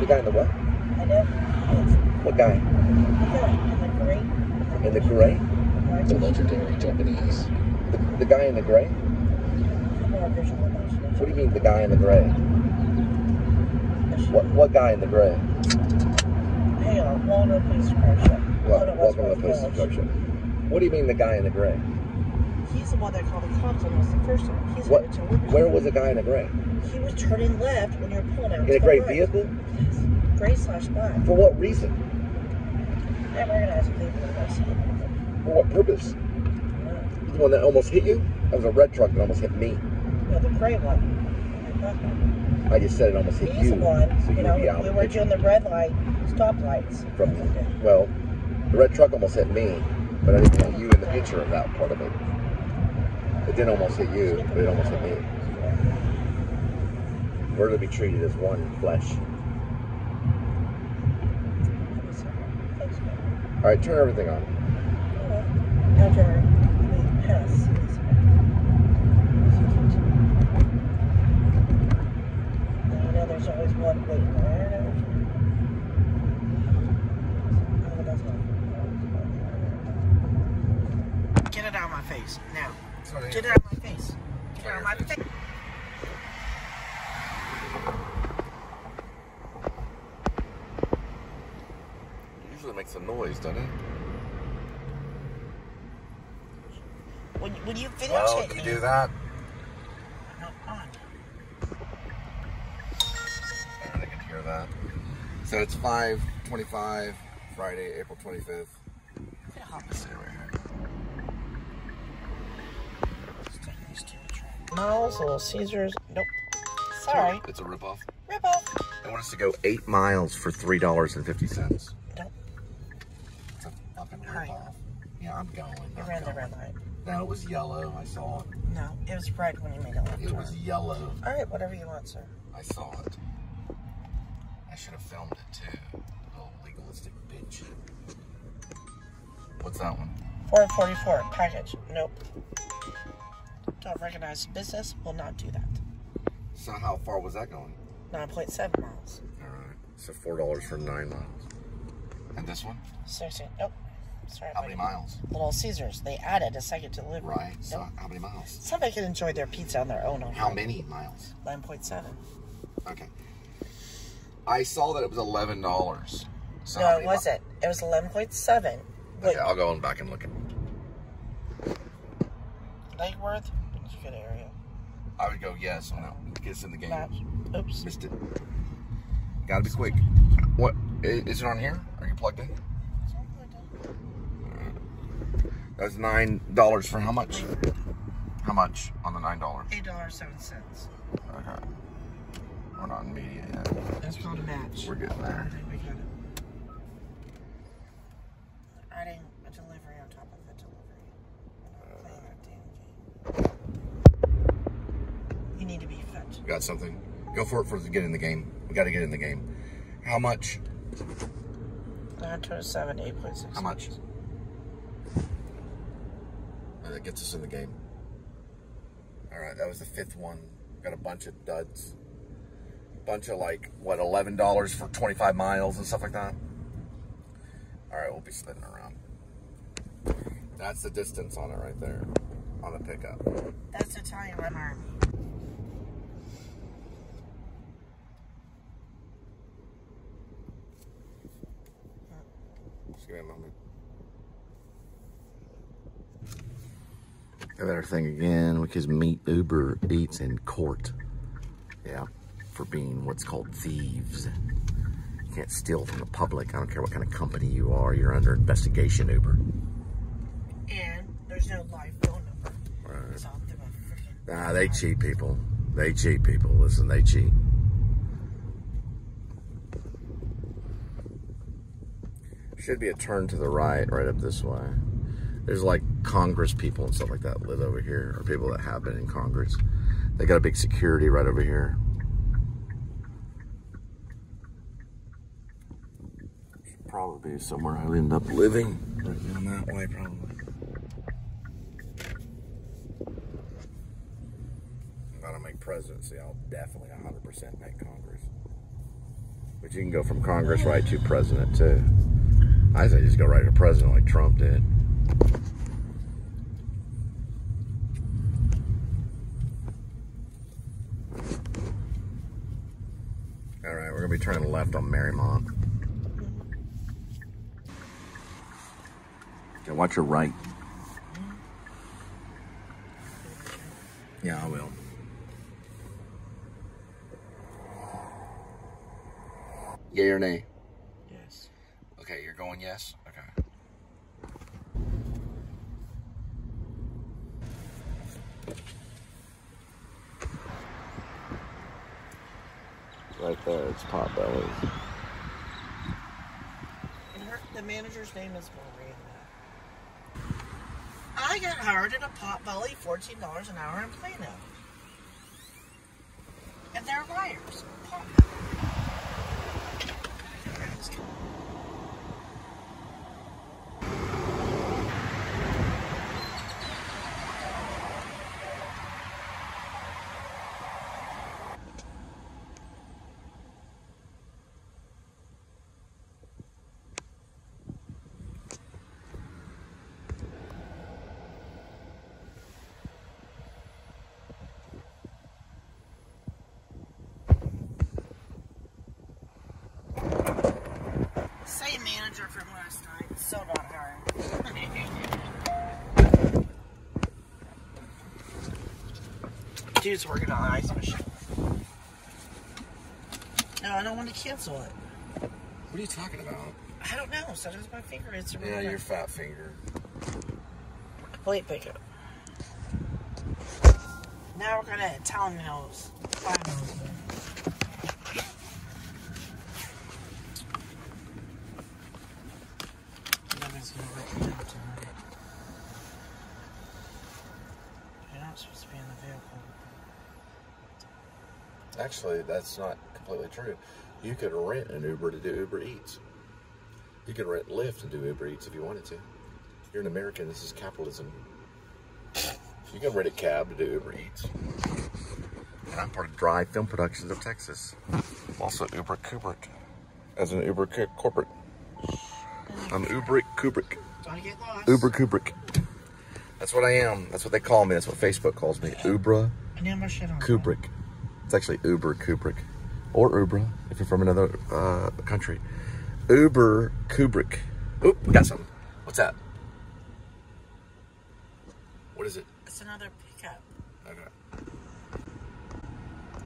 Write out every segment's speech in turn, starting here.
The guy in the what? I know. What guy? The guy in the gray. In the gray? The legendary Japanese. The guy in the gray? What do you mean, the guy in the gray? What guy in the gray? Hang on, Walnut Police Car Show. Welcome to the Police Car Show. What do you mean, the guy in the gray? He's the one that called the cops on us the first time. He's What? Where was the guy in the gray? He was turning left when you were pulling out. In a gray vehicle? Yes. Gray/black. For what reason? I recognize people that I see. For what purpose? The one that almost hit you? That was a red truck that almost hit me. No, the gray one. I just said it almost hit He's you. the one. So you know, we were doing the red light stoplights. Well, the red truck almost hit me, but I didn't hit you in the picture of that part of it. It didn't almost hit you, but it almost hit me. We're to be treated as one flesh. All right, turn everything on. After we pass. You know, there's always one waiting there. Get it out of my face now. Get it out of my face. Get it out of my face. Usually makes a noise, doesn't it? When you finish it, you do that. No, on. I can hear that. So it's 5:25, Friday, April 25th. Miles, Little Caesars. Nope. Sorry. It's a ripoff. Ripoff. They want us to go 8 miles for $3.50. Nope. It's a fucking Right. ripoff. Yeah, I'm going. You ran the red light. No, it was yellow. I saw it. No, it was red when you made a left turn. It was yellow. All right, whatever you want, sir. I saw it. I should have filmed it too. Oh, legalistic bitch. What's that one? 444 package. Nope. Don't recognize business. Will not do that. So how far was that going? 9.7 miles. All right. So $4 for 9 miles. And this one? 16. Nope. Sorry. How many miles? Little Caesars. They added a second delivery. Right. So Nope. how many miles? Somebody can enjoy their pizza on their own. How many miles? 9.7. Okay. I saw that it was $11. So No, it wasn't. It was 11.7. Okay, I'll go on back and look at it. Legworth. It's a good area. I would go yes when it gets in the game. Maps. Oops. Missed it. Gotta be quick. What? Is it on here? Are you plugged in? That's $9 for how much? How much on the $9? $8.07. Okay. We're not in media yet. That's called a match. We're getting there. I think we got it. Adding a delivery on top of a delivery. We're not playing that damn game. You need to be fed. Got something? Go for it to get in the game. We got to get in the game. How much? 927, 8.6. How much? That gets us in the game. All right, that was the 5th one. Got a bunch of duds. Bunch of like, what, $11 for 25 miles and stuff like that? All right, we'll be spinning around. That's the distance on it right there, on the pickup. That's Italian Red Army. Just give me a moment. Another thing again, because meet Uber Eats in court. Yeah, for being what's called thieves. You can't steal from the public. I don't care what kind of company you are. You're under investigation, Uber. And there's no live phone number. Right. So I'm doing freaking... Nah, they cheat people. They cheat people. Listen, they cheat. Should be a turn to the right up this way. There's like Congress people and stuff like that live over here, or people that have been in Congress. They got a big security right over here. Should probably be somewhere I end up living. Right down that way, probably. If I don't make presidency, I'll definitely 100% make Congress. But you can go from Congress right to president, too. I say just go right to president like Trump did. All right, we're going to be turning left on Marymount. Okay, watch your right. Yeah, I will. Yay or nay? Yes. Okay, you're going yes? Okay. Right there, it's Potbelly's. And the manager's name is Maureen. I got hired at a Potbelly, $14 an hour in Plano. And they're liars. Same manager from last night, so not hiring. Dude's working on an ice machine. No, I don't want to cancel it. What are you talking about? I don't know. Sometimes my finger hits the Yeah, your fat finger. Plate pickup. Now we're gonna Italian nose. Nobody's gonna work it out tonight. You're not supposed to be in the vehicle. Actually, that's not completely true. You could rent an Uber to do Uber Eats. You could rent Lyft and do Uber Eats if you wanted to. You're an American. This is capitalism. You can rent a cab to do Uber Eats. And I'm part of Drive Film Productions of Texas. I'm also Uber Kubrick. As an Uber corporate. I'm Uber Kubrick. Don't get lost. Uber Kubrick. That's what I am. That's what they call me. That's what Facebook calls me. Uber Kubrick. It's actually Uber Kubrick. Or Ubra, if you're from another country. Uber Kubrick. Oop, we got something. What's that? What is it? It's another pickup. Okay.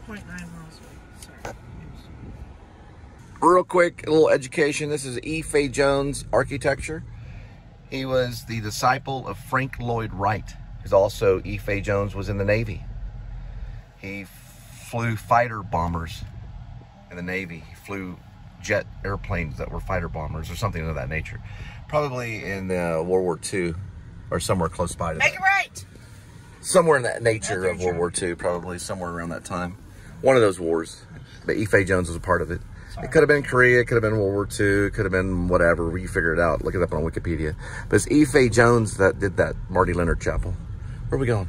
0.9 miles away. Sorry. Real quick, a little education. This is E. Fay Jones architecture. He was the disciple of Frank Lloyd Wright, who's also E. Fay Jones was in the Navy. He flew fighter bombers in the Navy. He flew jet airplanes that were fighter bombers or something of that nature. Probably in World War II or somewhere close by to Make that. it right! Somewhere in that nature of World War II, probably somewhere around that time. One of those wars. But E. Fay Jones was a part of it. Sorry. It could have been Korea, it could have been World War II, it could have been whatever. You figure it out. Look it up on Wikipedia. But it's E. Fay Jones that did that Marty Leonard Chapel. Where are we going?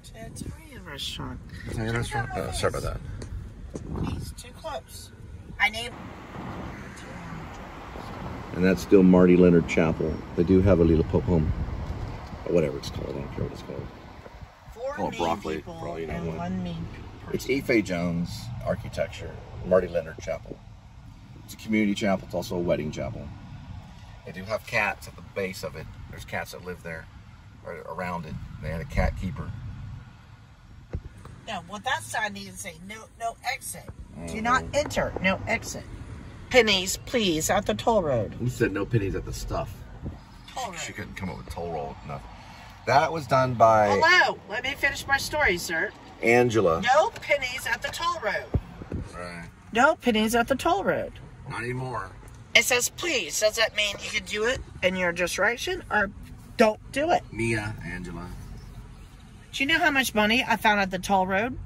To an Italian restaurant. Italian restaurant? Oh, sorry about that. He's too close. I need... And that's still Marty Leonard Chapel. They do have a little pop home. Or whatever it's called. I don't care what it's called. Four mean broccoli, people for all you know and what. one mean person. It's E. Fay Jones architecture. Marty Leonard Chapel. It's a community chapel. It's also a wedding chapel. They do have cats at the base of it. There's cats that live there, or around it. They had a cat keeper. No, well, that sign needed to say no exit. Do not enter, no exit. Pennies, please, at the toll road. Who said no pennies at the stuff? Toll road. She couldn't come up with toll road enough. That was done by Hello, let me finish my story, sir. Angela. No pennies at the toll road. Right. No pennies at the toll road. Not anymore. It says please. Does that mean you can do it in your direction or don't do it? Mia, Angela. Do you know how much money I found at the toll road?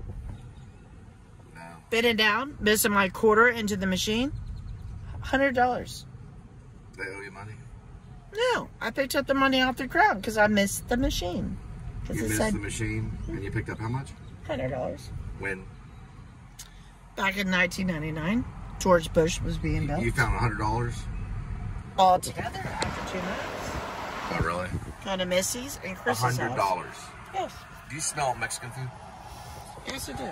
No. Bending down, missing my quarter into the machine. $100. They owe you money? No, I picked up the money off the ground because I missed the machine. You missed the machine and you picked up how much? $100. When? Back in 1999, George Bush was being built. You found $100? All together after 2 months. Oh, really? Go to Missy's and Chris's $100. house. Yes. Do you smell Mexican food? Yes, I do.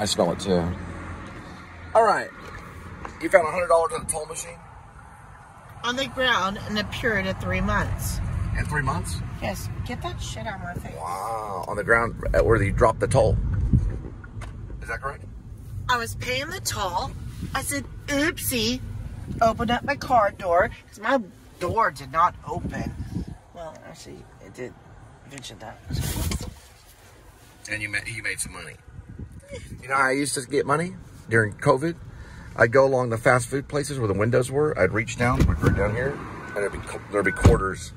I smell it too. All right. You found $100 at a toll machine? On the ground in a period of 3 months. In 3 months? Yes. Get that shit out of my face. Wow. On the ground at where you dropped the toll. Is that correct? I was paying the toll. I said, oopsie. Opened up my car door. Because my door did not open. Well, actually, it did. Eventually that. And you made some money. You know how I used to get money during COVID? I'd go along the fast food places where the windows were. I'd reach down, we'd go down here, and there'd be quarters.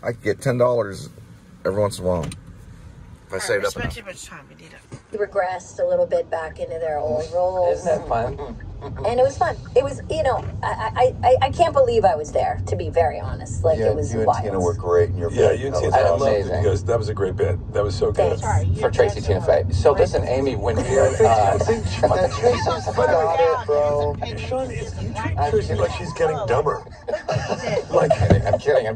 I could get $10 every once in a while. If I saved up enough. Too much time. We need it. Regressed a little bit back into their old roles. Isn't that fun? And it was fun. It was, you know, I can't believe I was there, to be very honest. Like, it was you wild. and Tina were great in your bit. Yeah, you and Tina, I loved it amazing. because that was a great bit. That was so good. Thanks. For Tracy Tina Fey. So listen, Amy, when you're... Tracy's got it, bro. Sean, you treat Tracy like she's getting dumber. I'm kidding.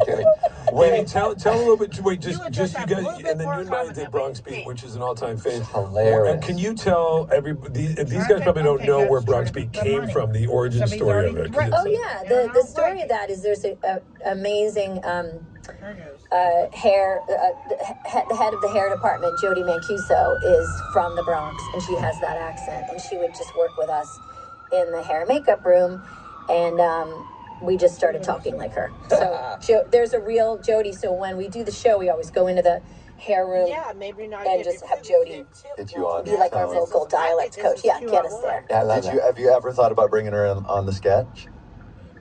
Amy, tell a little bit. Wait, just you guys, and then you and I did Bronx Beat, which is an all-time fave. Hilarious. And can you tell everybody? These guys probably don't know where Bronx Beat came from. The origin story of it. Oh, yeah. The story of that is there's an amazing hair, the head of the hair department, Jody Mancuso, is from the Bronx, and she has that accent, and she would just work with us in the hair and makeup room, and we just started talking like her. So there's a real Jody. So when we do the show, we always go into the hair room and just have Jody be like our vocal dialect coach. Yeah, get us there. Have you ever thought about bringing her on the sketch?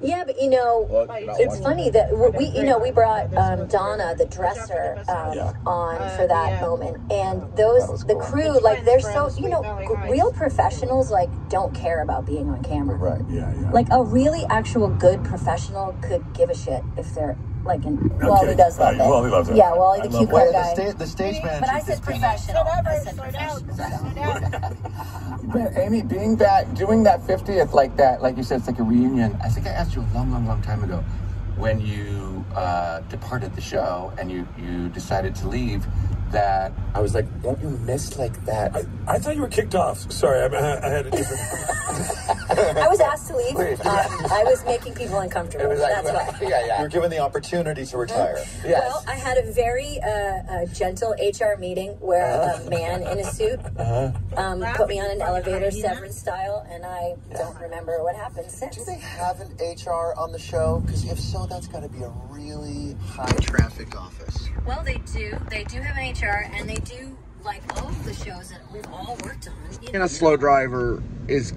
Yeah, but you know, it's funny that we brought Donna, the dresser, on for that moment, and the crew, like, they're so, you know, real professionals, like, don't care about being on camera. Right. Yeah. Like, a really actual good professional could give a shit if they're like, Wally does love it. Wally loves it. Yeah, Wally, the cute guy. The stage manager. But I said professional. But Amy, doing that 50th like that, like you said, it's like a reunion. I think I asked you a long time ago when you departed the show and you decided to leave, that I was like, don't you miss like that? I thought you were kicked off. Sorry, I had a different... I was asked to leave. I was making people uncomfortable. That's why. You were given the opportunity to retire. Yes. Well, I had a very gentle HR meeting where a man in a suit put me on an elevator, Severance style, and I don't remember what happened since. Do they have an HR on the show? Because if so, that's got to be a really high-traffic office. Well, they do. They do have an HR, and they do, like, all of the shows that we've all worked on. And a slow driver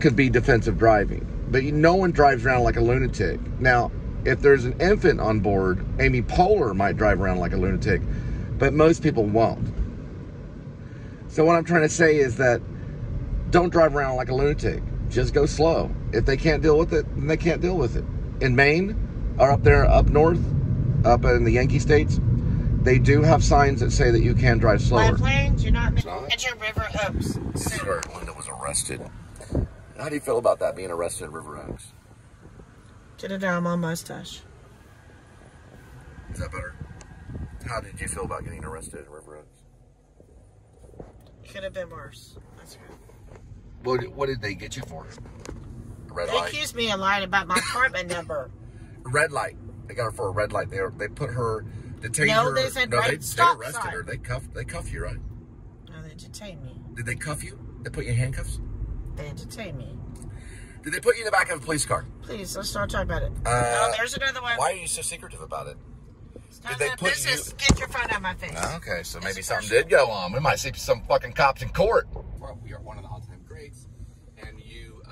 could be defensive driving, but no one drives around like a lunatic. Now, if there's an infant on board, Amy Poehler might drive around like a lunatic, but most people won't. So what I'm trying to say is that don't drive around like a lunatic. Just go slow. If they can't deal with it, then they can't deal with it. In Maine, or up there, up north, up in the Yankee states, they do have signs that say that you can drive slower. Planes, you're not at your River Oaks. This is where Linda was arrested. How do you feel about that, being arrested at River Oaks? Get it down my mustache. Is that better? How did you feel about getting arrested at River Oaks? Could have been worse. That's good. What did they get you for? A red They light? accused me of lying about my apartment number. Red light. They got her for a red light. They put her, detained No, her. they said no, right they stop arrested sign. her. They cuffed you, right? No, they detained me. Did they cuff you? They put you in handcuffs? They detained me. Did they put you in the back of a police car? Please, let's not talk about it. Oh, there's another one. Why are you so secretive about it? Did they put business. Get your phone out of my face. Okay, so maybe something did go on. We might see some fucking cops in court. Well, you're one of the all-time greats, and you,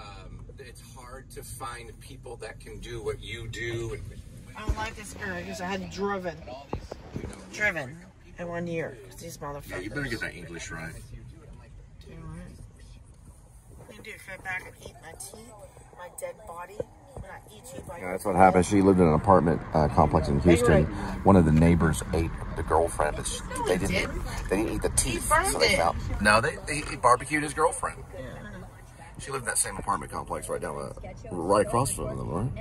it's hard to find people that can do what you do. I don't like this era because I had driven in 1 year. These motherfuckers. Yeah, you better get that English right. What do you do? Come back and eat my teeth, my dead body? Yeah, that's what happened. She lived in an apartment complex in Houston. One of the neighbors ate the girlfriend, but they didn't eat the teeth. So they found, no, he barbecued his girlfriend. She lived in that same apartment complex right across from them, right?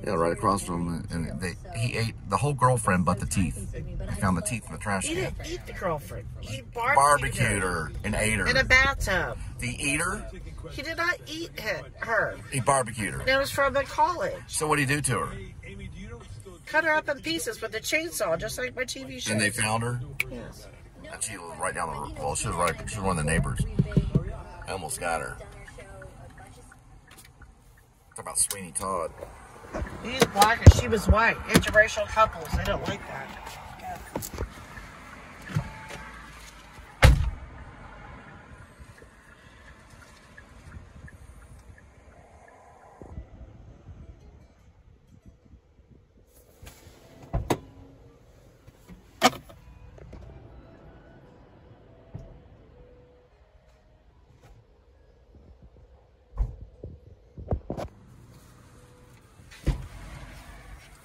Yeah, right across from them. And he ate the whole girlfriend but the teeth. He found the teeth in the trash can. He didn't eat the girlfriend. He barbecued her and ate her. In a bathtub. Did he eat her? He did not eat her. He barbecued her. And it was from the college. So what did he do to her? Cut her up in pieces with a chainsaw, just like my TV show. And they found her? Yes. And she was right down the road. Well, she was one of the neighbors. I almost got her. Talk about Sweeney Todd. He's black and she was white. Interracial couples, they don't like that.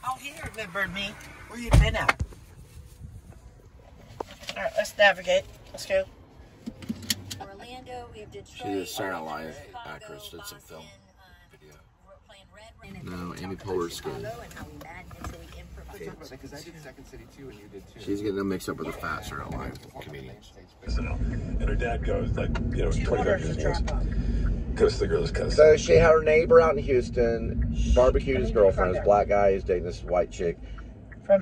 Oh, he remembered me. Where you been at? Alright, let's navigate. Let's go. Orlando, we have Detroit. She's a Saturday Night Live actress, did some film video. No, Amy Poehler's skin. Because I did Second City too, and you did too. She's getting them mixed up with the fat Saturday Night Live comedian. And her dad goes, like, 25 years ago. Goes to the girl's cousin. So she had her neighbor out in Houston, barbecued his girlfriend. This black guy is dating this white chick.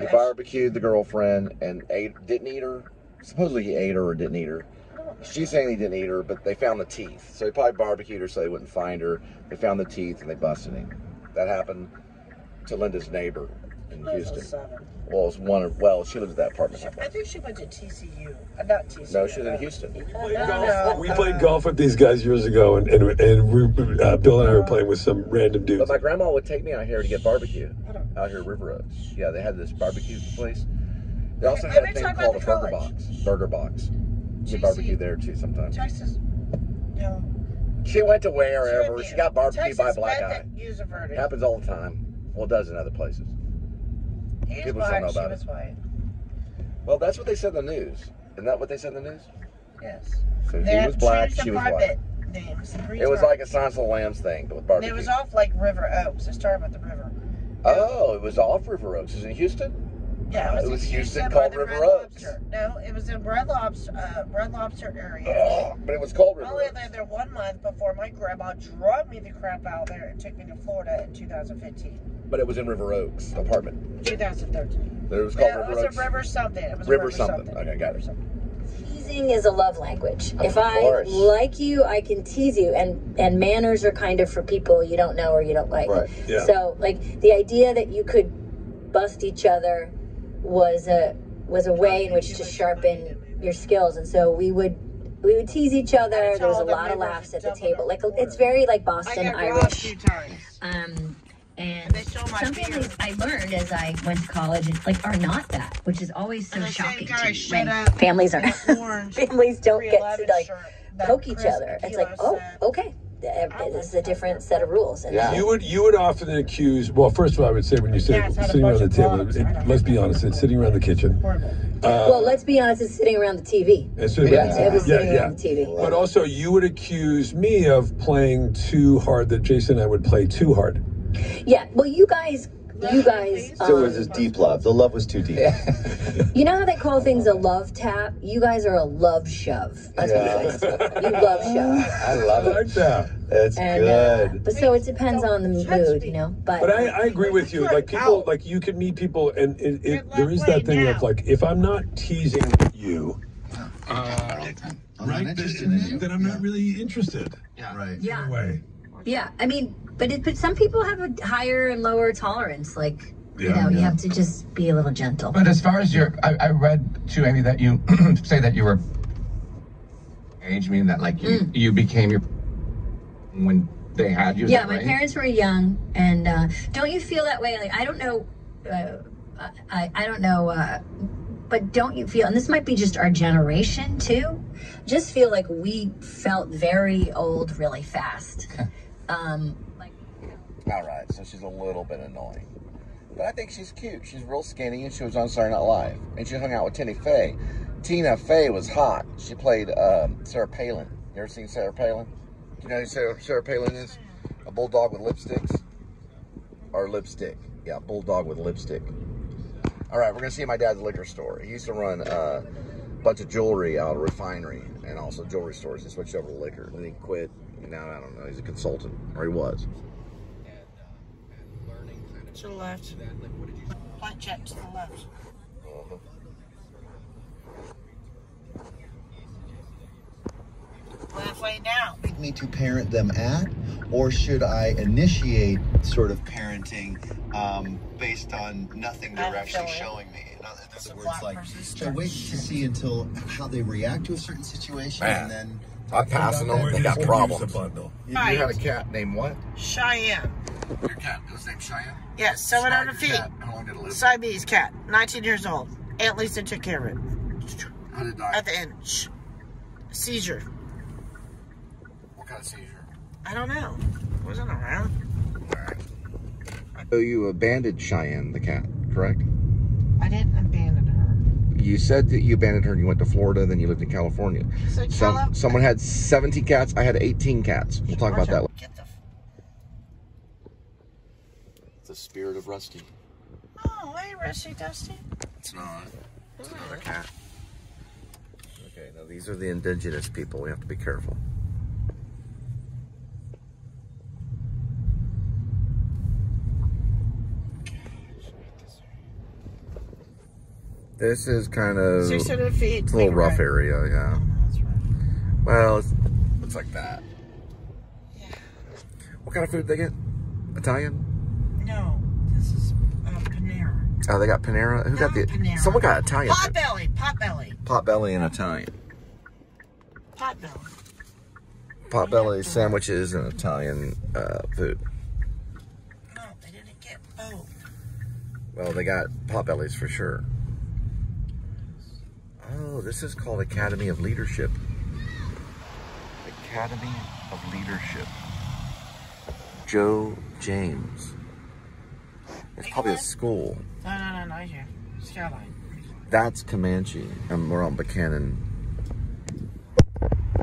He barbecued the girlfriend and didn't eat her. Supposedly he ate her or didn't eat her. She's saying he didn't eat her, but they found the teeth. So he probably barbecued her so they wouldn't find her. They found the teeth and they busted him. That happened to Linda's neighbor in Houston. Well, she lived at that apartment complex. I think she went to TCU. Not TCU. No, she was in Houston. We played golf with these guys years ago, and Bill and I were playing with some random dudes. But my grandma would take me out here to get barbecue. Out here at River Oaks. Yeah, they had this barbecue place. They also had a thing called a burger box. Burger box. She barbecue there too sometimes. Texas. No. She went to wherever. She got barbecued by a black guy. It Happens all the time. Well, it does in other places. People don't know about it. Well, that's what they said in the news. Isn't that what they said in the news? Yes. So he was black, she was white. It was like a Silence of the Lambs thing, but with barbecue. It was off like River Oaks. It started with the river. Oh, it was off River Oaks. Is it in Houston? Yeah, it was Houston called River Oaks. No, it was in Red Lobster area. Oh, but it was called River Oaks. I lived there 1 month before my grandma drug me the crap out there and took me to Florida in 2015. But it was in River Oaks apartment. 2013. It was called River Oaks? It was a River something. It was River something. Okay, got it. Teasing is a love language. If I like you, I can tease you, and manners are kind of for people you don't know or you don't like. Right. Yeah. So, like, the idea that you could bust each other was a way in which to sharpen your skills, and so we would tease each other. There was a lot of laughs at the table. Like, it's very like Boston Irish. And some families I learned as I went to college are not that, which is always so shocking to me. Families don't get to poke each other. It's like, oh, okay, this is a different set of rules. And you would often accuse. Well, first of all, I would say when you say sitting around the table, let's be honest, it's sitting around the kitchen. Well, let's be honest, it's sitting around the TV. It was sitting around the TV. But also, you would accuse me of playing too hard. That Jason and I would play too hard. Yeah, well, you guys. So it was this deep love. The love was too deep. You know how they call things a love tap? You guys are a love shove. That's what you guys do. You love shove. I love it. I like that. That's good. But so it depends on the mood, you know. But I agree with you. Like people, like you can meet people, and there is that thing of like, if I'm not teasing you, right, then I'm not really interested. Yeah. Right. Yeah. In a way. Yeah, I mean, but some people have a higher and lower tolerance. Like, you have to just be a little gentle. But as far as I read to Amy that you say that you were age, meaning that like you became your when they had you. Yeah, my parents were young, and don't you feel that way? Like, I don't know, I don't know, but don't you feel? And this might be just our generation too. Just feel like we felt very old really fast. All right, so she's a little bit annoying. But I think she's cute. She's real skinny, and she was on Saturday Night Live. And she hung out with Tina Fey. Tina Fey was hot. She played Sarah Palin. You ever seen Sarah Palin? Do you know who Sarah Palin is? A bulldog with lipsticks? Or lipstick. Yeah, bulldog with lipstick. All right, we're going to see my dad's liquor store. He used to run a bunch of jewelry out of a refinery and also jewelry stores. He switched over to liquor. And then he quit. And now, I don't know, he's a consultant. Or he was. To the left. White jet to the left. Halfway down. Me to parent them at, or should I initiate sort of parenting based on nothing they're actually showing me? In other words, like, should I wait to see until how they react to a certain situation and then I'm passing them. They got problems. You Right. had a cat named what? Cheyenne. Your cat was named Cheyenne? Yes, 700 feet. How long did it live? Siamese cat, 19 years old. Aunt Lisa took care of it. How did it die? At the end. Seizure. What kind of seizure? I don't know. Wasn't around. Alright. So you abandoned Cheyenne, the cat, correct? I didn't abandon her. You said that you abandoned her and you went to Florida, then you lived in California. So someone had 17 cats, I had 18 cats. We'll talk about that later. Get the... The spirit of Rusty. Oh, hey, Rusty Dusty. It's not. It's another cat. Okay, now these are the indigenous people. We have to be careful. This is kind of 600 feet. It's a little rough area, yeah. Oh, that's right. Well, it looks like that. Yeah. What kind of food they get? Italian? No, this is Panera. Oh, they got Panera? Who got the... Panera. Someone got Italian. Potbelly. Potbelly. Potbelly and Italian. Potbelly. Potbelly sandwiches and Italian food. No, they didn't get both. Well, they got Potbellies for sure. Oh, this is called Academy of Leadership. Academy of Leadership. Joe James. It's probably a school. No, here. Skyline. That's Comanche, and we're on Buchanan.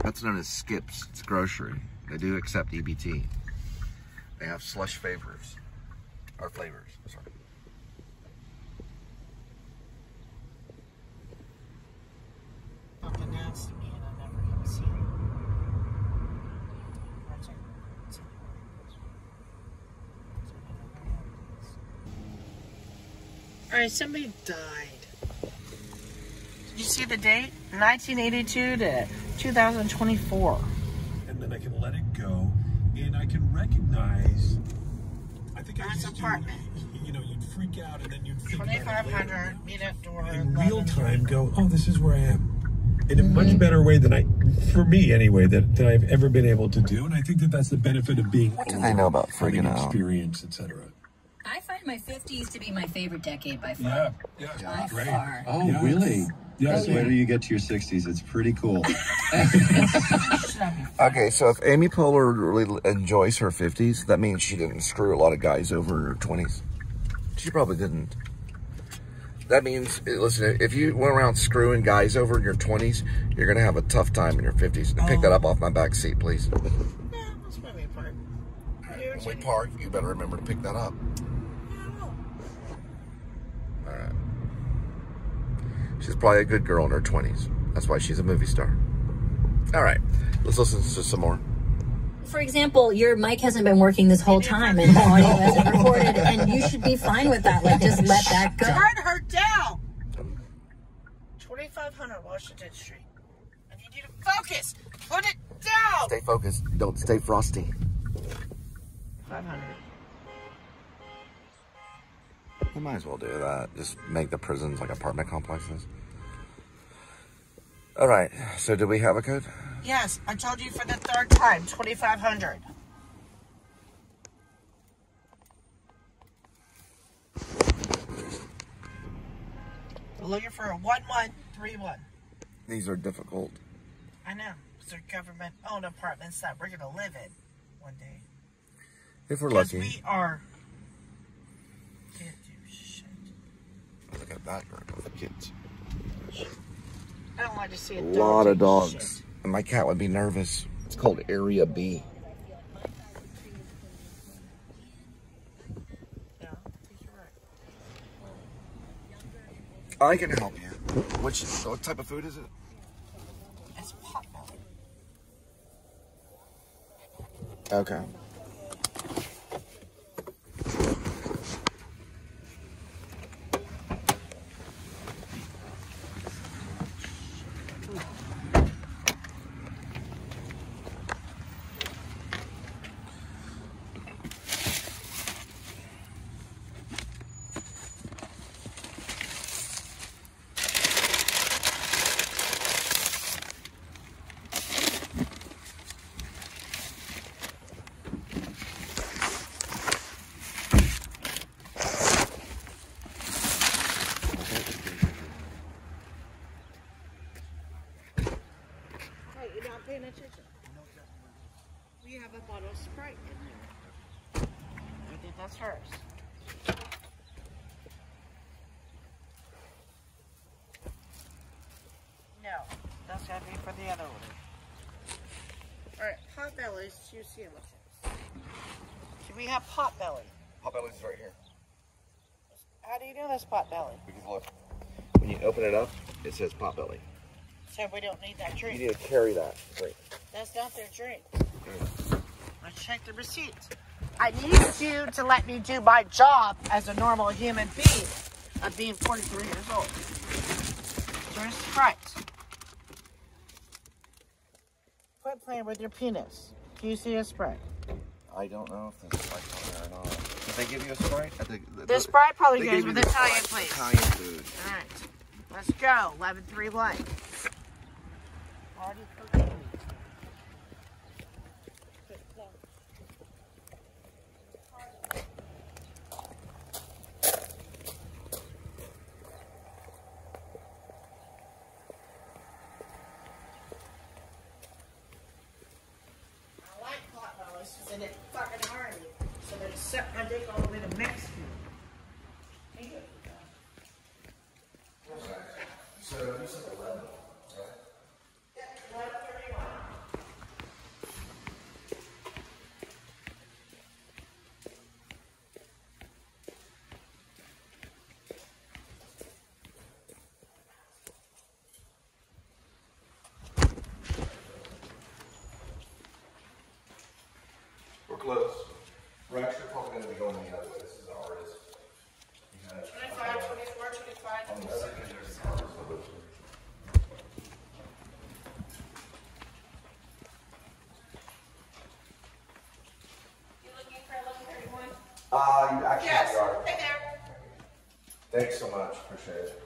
That's known as Skips. It's grocery. They do accept EBT. They have slush flavors. Or flavors, sorry. Announced to me and I never come see it. Alright, somebody died. Did you see the date? 1982 to 2024. And then I can let it go, and I can recognize. I think I That's used apartment. to, you know, you'd freak out, and then you'd think about it 2500 meet up door. in real time. Go, oh, this is where I am. In a much better way than for me anyway, that I've ever been able to do. And I think that that's the benefit of being What do they know about freaking out? Experience, etc. I find my 50s to be my favorite decade by far. Yeah, By great. far. Oh, really? Yeah, Wait till you get to your 60s. It's pretty cool. Okay, so if Amy Poehler really enjoys her 50s, that means she didn't screw a lot of guys over in her 20s. She probably didn't. That means, listen, if you went around screwing guys over in your 20s, you're going to have a tough time in your 50s. And pick that up off my back seat, please. Yeah, that's where we park. When we park, you better remember to pick that up. All right. She's probably a good girl in her 20s. That's why she's a movie star. All right, let's listen to some more. For example, your mic hasn't been working this whole time and the audio hasn't recorded, and you should be fine with that. Like, just let that go. Turn her down! 2500 Washington Street. I need you to focus! Put it down! Stay focused. Don't stay frosty. 500. We might as well do that. Just make the prisons like apartment complexes. All right, so do we have a code? Yes, I told you for the third time, 2500. We're looking for a 1131. These are difficult. I know. These are government-owned apartments that we're going to live in one day. If we're lucky. We are. Can't do shit. Look at that group of kids. I don't like to see A lot of dogs. And my cat would be nervous. It's called Area B. Yeah, you're right. I can help you. What type of food is it? It's potbelly. Okay. Paying attention. We have a bottle of Sprite in there. I think that's hers. No, that's gotta be for the other one. Alright, Potbelly's juicy and what's Do we have Potbelly? Potbelly's is right here. How do you know that's Potbelly? Because look, when you open it up, it says Potbelly. So we don't need that drink. You need to carry that. Wait. That's not their drink. Let's check the receipt. I need you to let me do my job as a normal human being of being 43 years old. There's Sprite. Quit playing with your penis. Do you see a Sprite? I don't know if there's Sprite on there or not. Did they give you a Sprite? The Sprite probably goes with Italian, please. Italian food. All right. Let's go. 11-3-1. Already cooking. And it fucking hard. So they set my dick all the way to Mexico. Thank you. So you said 11, right? Yeah, 11:31. We're close. We're actually probably going to be going the other way. This is the artist. 25, 24, 25, 26. You looking for 11:31? You actually yes. are. Hey there. Thanks so much. Appreciate it.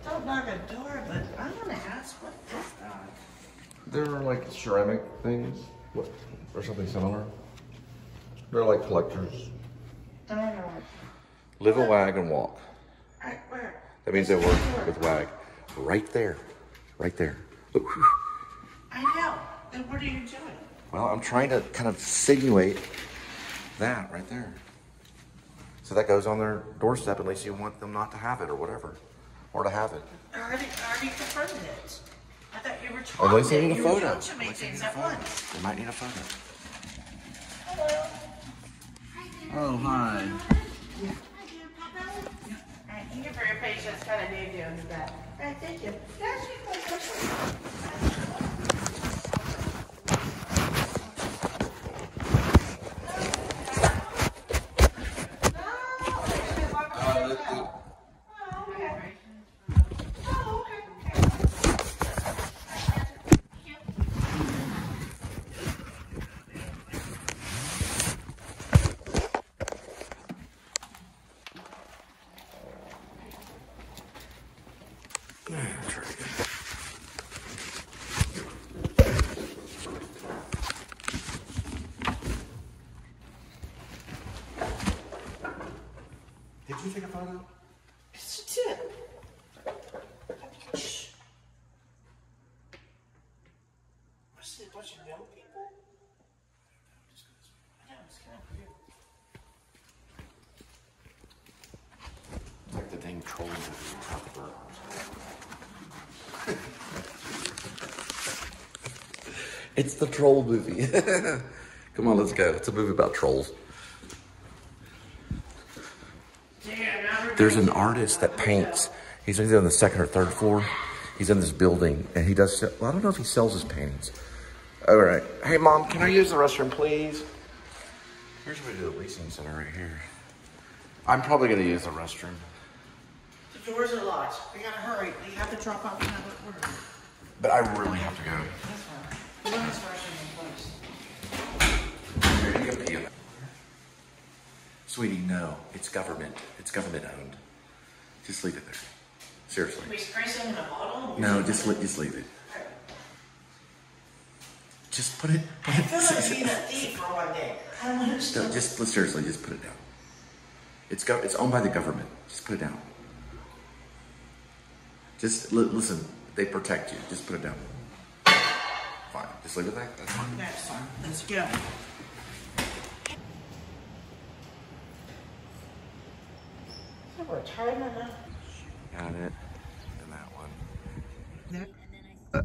Don't knock a door, but I'm going to ask what is that? They're like ceramic things or something similar. They're like collectors. I don't know. Live a wag and walk. Right, where? That means they work with wag. Right there. Right there. Look. I know. Then what are you doing? Well, I'm trying to kind of insinuate that right there. So that goes on their doorstep unless you want them not to have it or whatever. Or to have it. I already confirmed it. I thought you were talking. Unless they need a photo. You to make things at once. They might need a photo. Hello. Oh, hi. Alright, thank you for your patience. Kind of need you in the back. Alright, thank you. find out? It's a tip. What's it, a bunch of young people? I know, it's kind of weird. It's like the dang troll movie we talked about. It's the troll movie. Come on, let's go. It's a movie about trolls. There's an artist that paints. He's either on the second or third floor. He's in this building, and he does. Well, I don't know if he sells his paintings. All right. Hey, Mom, can I use the restroom, please? Here's where we do the leasing center right here. I'm probably going to use the restroom. The doors are locked. We gotta hurry. You have to drop off another order. But I really have to go. That's fine. The women's restroom in place. Here, you can pee on it. Sweetie, no. It's government. It's government owned. Just leave it there. Seriously. We spray some in a bottle? No, just leave it. Just put it. I feel like being a thief for one day. I don't understand. No, seriously, just put it down. It's owned by the government. Just put it down. Just listen. They protect you. Just put it down. Fine. Just leave it there. That's fine. That's fine. Let's go. Retirement now. Got it. And that one. That.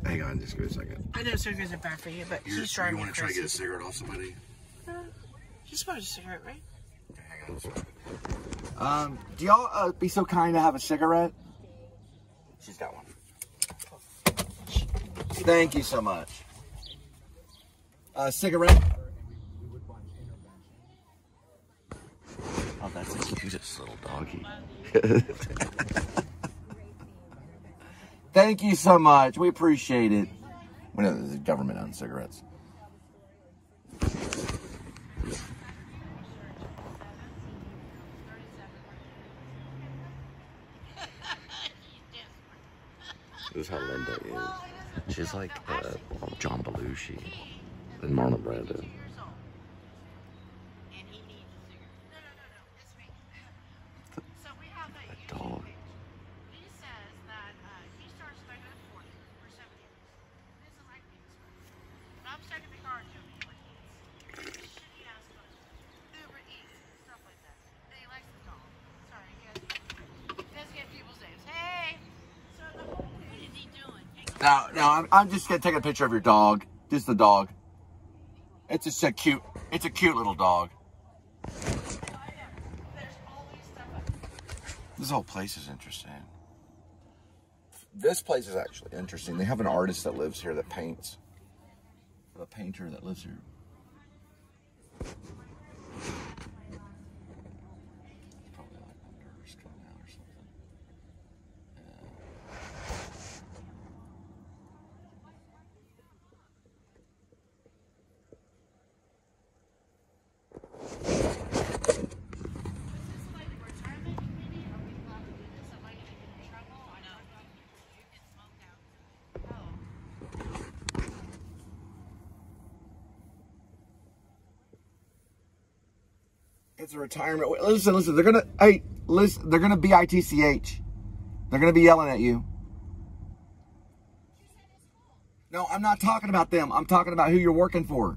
Hang on, just give me a second. I know cigarettes are bad for you, but he's trying You to want to try to get a cigarette off somebody? He smokes a cigarette, right? Okay, hang on. Do y'all be so kind to have a cigarette? She's got one. Thank you so much. Cigarette? Oh, that's the cutest little doggy. Thank you so much. We appreciate it. We know this is government-owned cigarettes. This is how Linda is. She's like John Belushi and Marlon Brando. The dog. No, I'm just gonna take a picture of your dog. Just the dog. It's a cute little dog. This whole place is interesting. This place is actually interesting. They have an artist that lives here that paints. A painter that lives here. Probably like under coming out or something. It's a retirement. Listen. They're gonna. Hey, listen. They're gonna bitch. They're gonna be yelling at you. No, I'm not talking about them. I'm talking about who you're working for.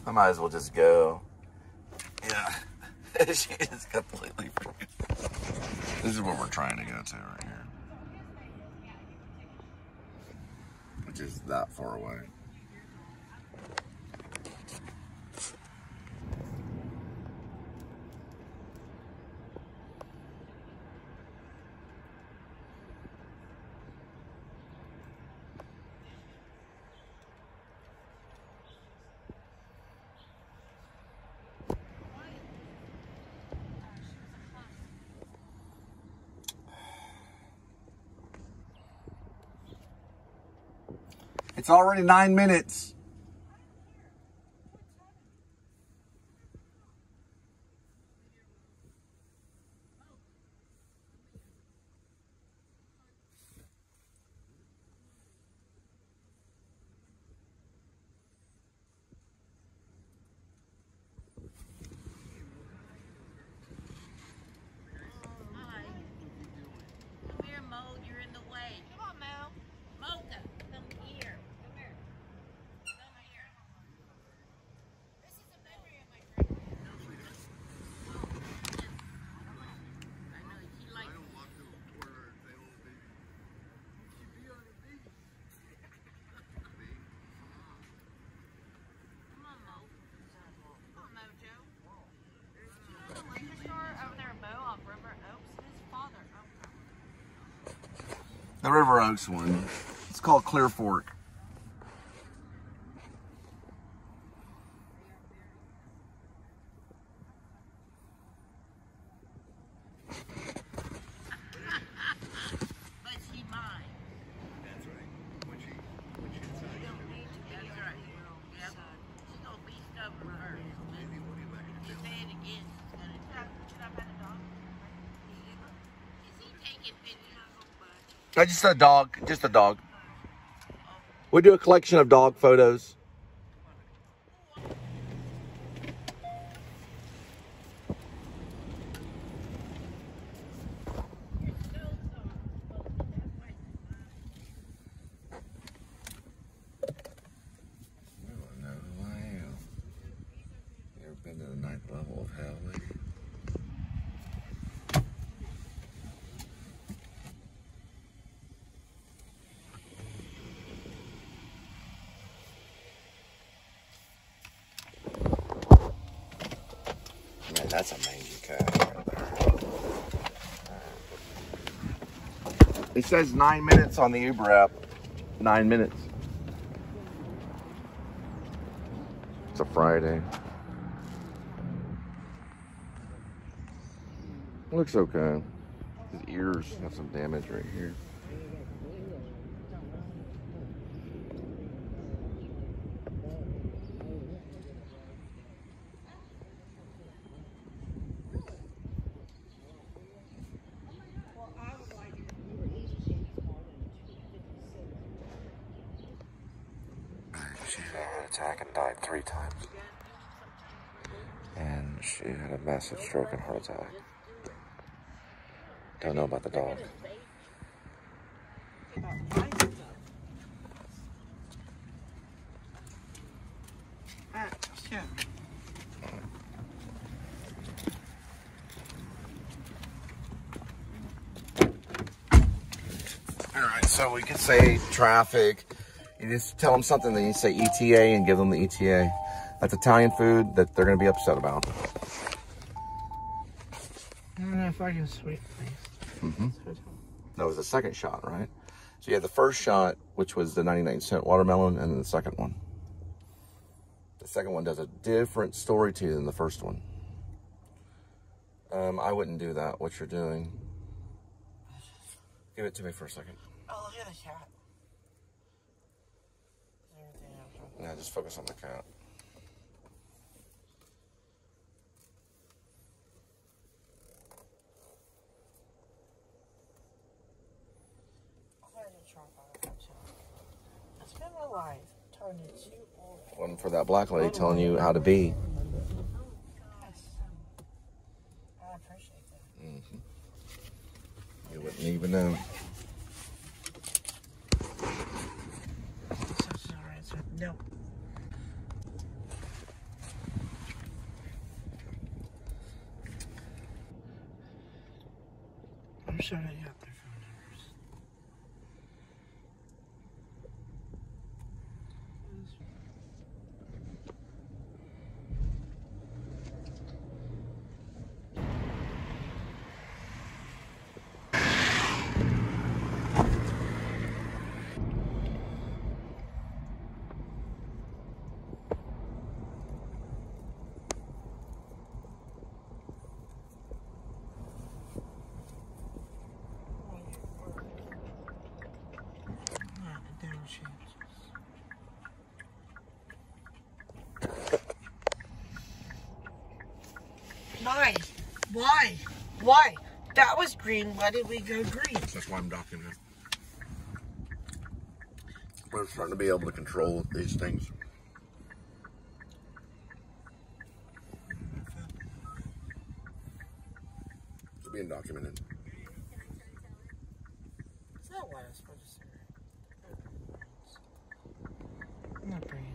I might as well just go. Yeah, she is completely freaking. This is what we're trying to go to right here. Which is that far away. It's already 9 minutes. The River Oaks one. It's called Clear Fork. Just a dog. Just a dog. We do a collection of dog photos. Never been to the 9th level of hell, have you? Man, that's a mangy cat right there. It says 9 minutes on the Uber app. 9 minutes. It's a Friday. Looks okay. His ears have some damage right here. She had a heart attack and died 3 times. And she had a massive stroke and heart attack. Don't know about the dog. Alright, so we could say traffic. You just tell them something, then you say ETA and give them the ETA. That's Italian food that they're going to be upset about. Fucking sweet place. That was the second shot, right? So you had the first shot, which was the 99-cent watermelon, and then the second one. The second one does a different story to you than the first one. I wouldn't do that, what you're doing. Give it to me for a second. Oh, look at the cat. Yeah, just focus on the cat. It's been my life. One for that black lady telling you how to be. Yes. I appreciate that. You wouldn't even know. So sorry. No. I'm sure they got their phone numbers. Why? That was green. Why did we go green? That's why I'm docking it. We're starting to be able to control these things. It's being documented. Is that what I was supposed to say? I'm not green.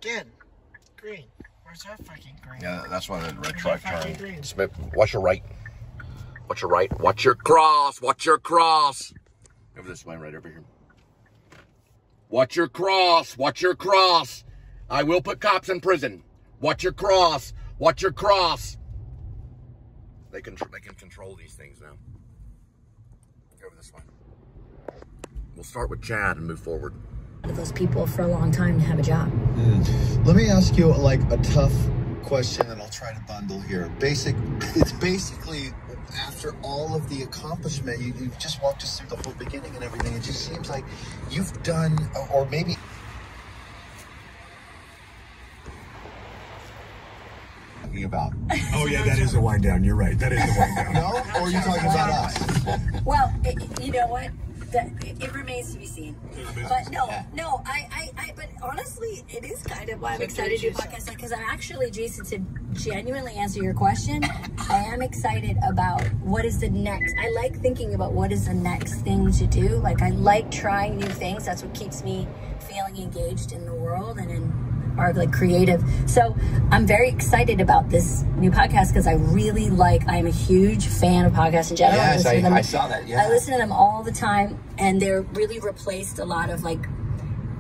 Again, green. Where's our fucking green? Yeah, that's why the red truck turned. Smith, watch your right. Watch your right. Watch your cross. Watch your cross. Over this way, right over here. Watch your cross. Watch your cross. I will put cops in prison. Watch your cross. Watch your cross. They can control these things now. Go over this way. We'll start with Chad and move forward. Those people for a long time to have a job. Let me ask you like a tough question that I'll try to bundle here. It's basically after all of the accomplishment, you've just walked us through the whole beginning and everything. It just seems like you've done, or maybe. About. Oh yeah, that is a wind down. You're right. That is a wind down. No? Or are you talking about us? Well, you know what? It remains to be seen. But no, but honestly, it is kind of why I'm excited to do podcasts. Because I'm actually, Jason, to genuinely answer your question, I am excited about what is the next. I like thinking about what is the next thing to do. Like, I like trying new things. That's what keeps me feeling engaged in the world and in our like creative. So I'm very excited about this new podcast because I really I'm a huge fan of podcasts in general. Yes, I saw that. Yeah, I listen to them all the time, and they're really replaced a lot of like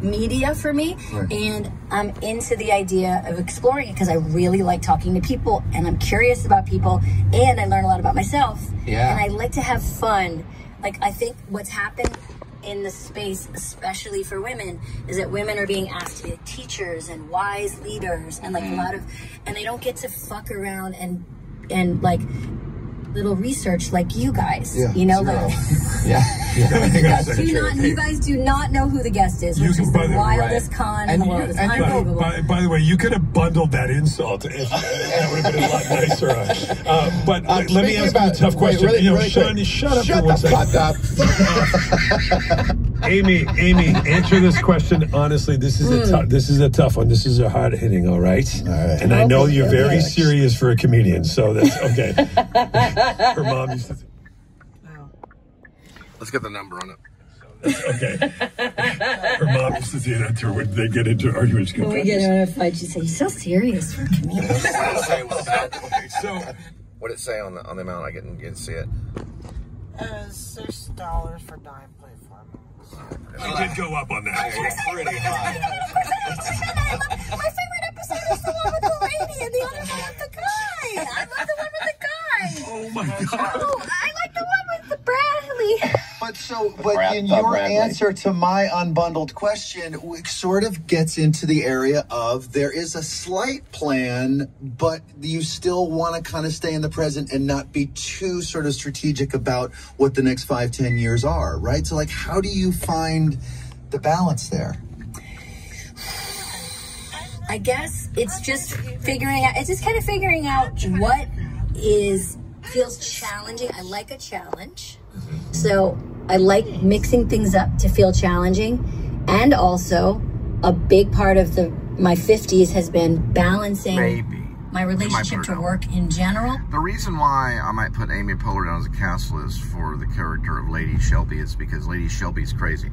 media for me. Right. And I'm into the idea of exploring it because I really like talking to people, and I'm curious about people, and I learn a lot about myself. Yeah, and I like to have fun. Like, I think what's happened in the space, especially for women, is that women are being asked to be teachers and wise leaders and like a lot of, and they don't get to fuck around and like little research like you guys, you know, like you guys do not know who the guest is, which is the wildest con in the world. It's unbelievable. By the way, you could have bundled that insult. That would have been a lot nicer. But let me ask you a tough question. Sean, shut up for 1 second. Amy, answer this question honestly. This is a tough one. This is a hard hitting. All right. And I know you're very serious for a comedian, so that's okay. Her mom used to. Let's get the number on it. Okay. Her mom used to say that to her when they get into arguments. When we get in a fight, she said, "You're so serious for a comedian." What did it say on the amount? I didn't see it. It was $6 for 9.4 minutes. You did go up on that. Pretty high. My favorite episode is the one with the lady and the other one with the guy. I love the one with the guy. Oh my god. Oh, I like the one with the Bradley. But in your answer to my unbundled question, it sort of gets into the area of there is a slight plan, but you still want to kind of stay in the present and not be too sort of strategic about what the next 5-10 years are, right? So like, how do you find the balance there? I guess it's just figuring out, what feels challenging. I like a challenge. So I like mixing things up to feel challenging. And also a big part of my 50s has been balancing my relationship to work in general. The reason why I might put Amy Poehler down as a castle is for the character of Lady Shelby. Is because Lady Shelby's crazy.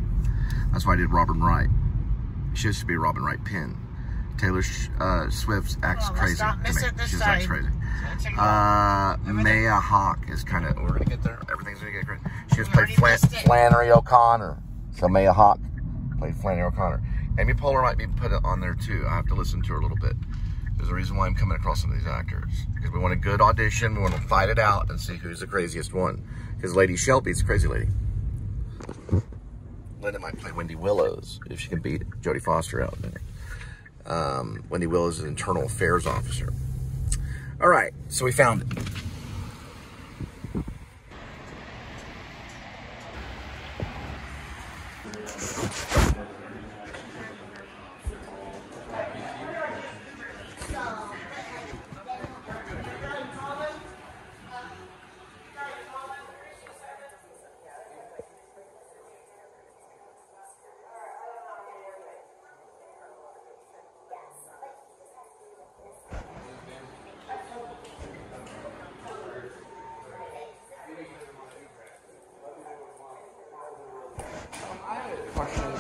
That's why I did Robin Wright. She used to be Robin Wright Penn. Taylor Swift acts crazy to me. She just acts crazy. Maya Hawke is kind of, we're going to get there. Everything's going to get great. She just played Flannery O'Connor. So Maya Hawke played Flannery O'Connor. Amy Poehler might be put on there too. I have to listen to her a little bit. There's a reason why I'm coming across some of these actors. Because we want a good audition. We want to fight it out and see who's the craziest one. Because Lady Shelby's a crazy lady. Linda might play Wendy Willows if she can beat Jodie Foster out there. Wendy Willows is an internal affairs officer. All right, so we found it.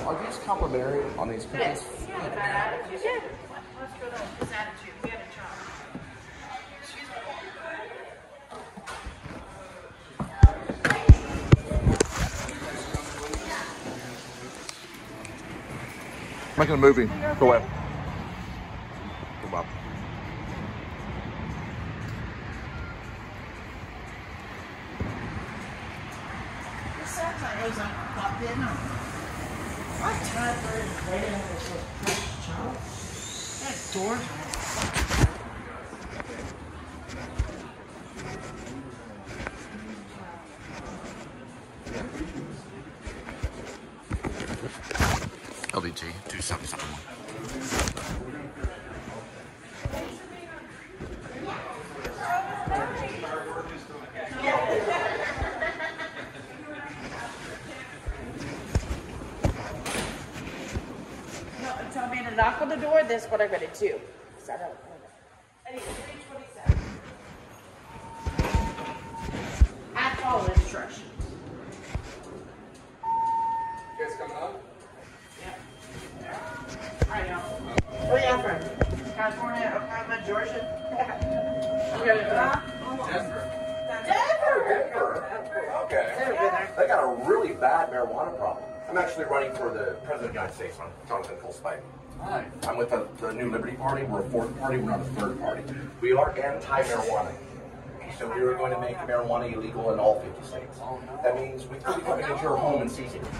Are these complimentary on these cookies? Yeah. Let's go to his attitude. We had a job. Excuse me. Making a movie. Go away. Come on. I'm tired of waiting on this child. That door. LBG 2771. Tell me to knock on the door. This is what I'm going to do. I need 327. I follow instructions. You guys coming up? Yep. All right, y'all. Where you from? California, Oklahoma, Georgia? Denver. Okay. They got a really bad marijuana problem. I'm actually running for the President of the United States. I'm Jonathan Cole Spivey. Hi. I'm with the New Liberty Party. We're a fourth party. We're not a third party. We are anti-marijuana. So we are going to make marijuana illegal in all 50 states. That means we could be coming into your home and seizing it.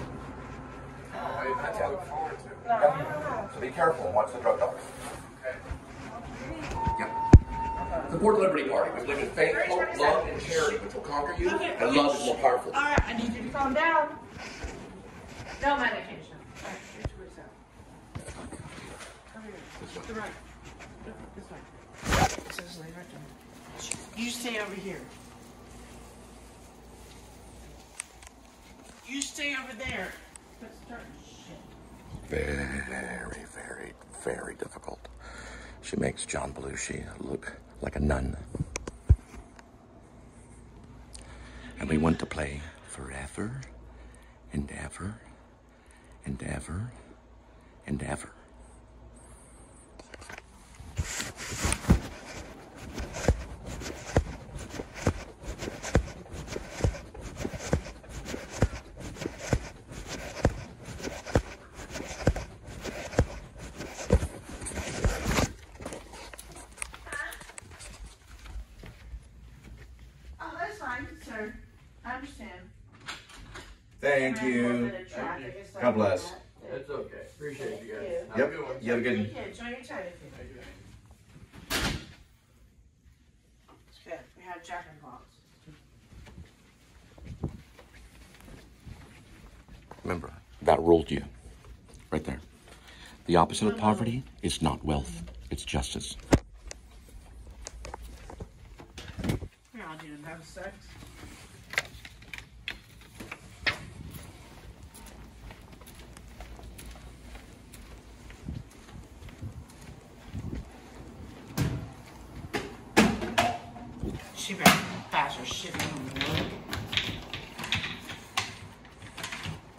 That's what I look forward to. Yeah. So be careful and watch the drug dogs. Okay. Yep. Support the Liberty Party. We believe in faith, hope, love, and charity, which will conquer you, and love is more powerful. All right, I need you to calm down. No medication. All right, here's where it's at. Over here. To the right. This way. This is right there. You stay over here. You stay over there. Quit starting shit. Very, very, very difficult. She makes John Belushi look like a nun. And we want to play forever and ever and ever and ever. Sir, I understand. Thank you. God bless. It's okay. Appreciate you guys. Yep. You have a good one. Enjoy your time. It's good. We have Jack and Box. Remember, that ruled you. Right there. The opposite of poverty is not wealth. It's justice. We're all doing have sex. She better pass her shit on the wood.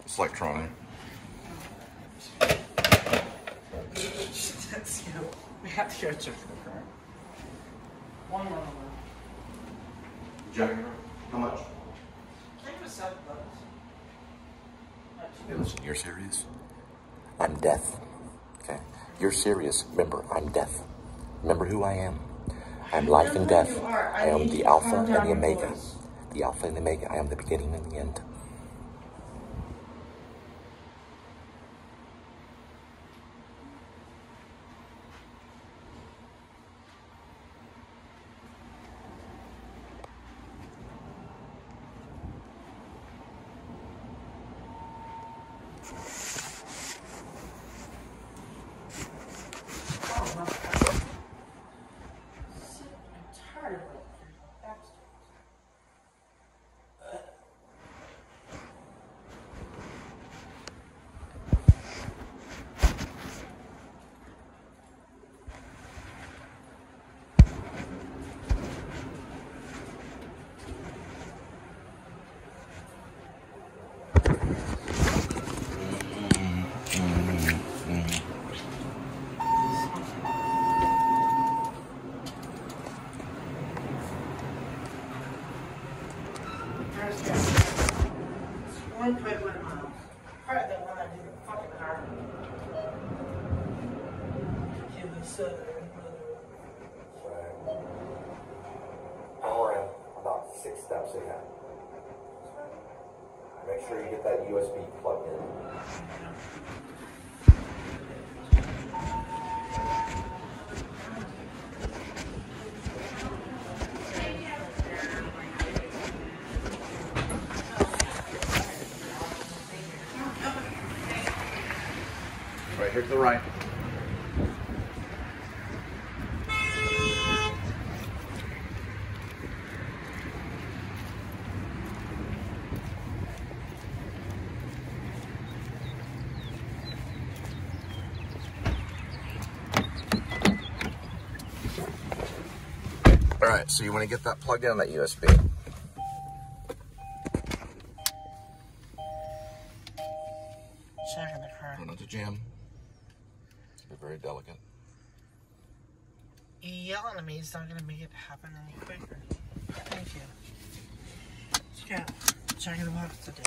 It's electronic. That's you. We have to go check the car. One more. Jack, how much? I think it was $7. Hey, listen, you're serious? I'm death. Okay? You're serious. Remember, I'm death. Remember who I am. I'm life and death. I am the Alpha and the Omega. The Alpha and the Omega. I am the beginning and the end. One quick one mile. Part that one I did the fucking car. Give me southern brother. Hour in, about 6 steps ahead. Make sure you get that USB plugged in. Right here to the right. All right, so you want to get that plugged in on that USB. Checking the car. Try not to jam. Be very delicate. Yelling at me is not going to make it happen any quicker. Thank you. Yeah, checking the box today.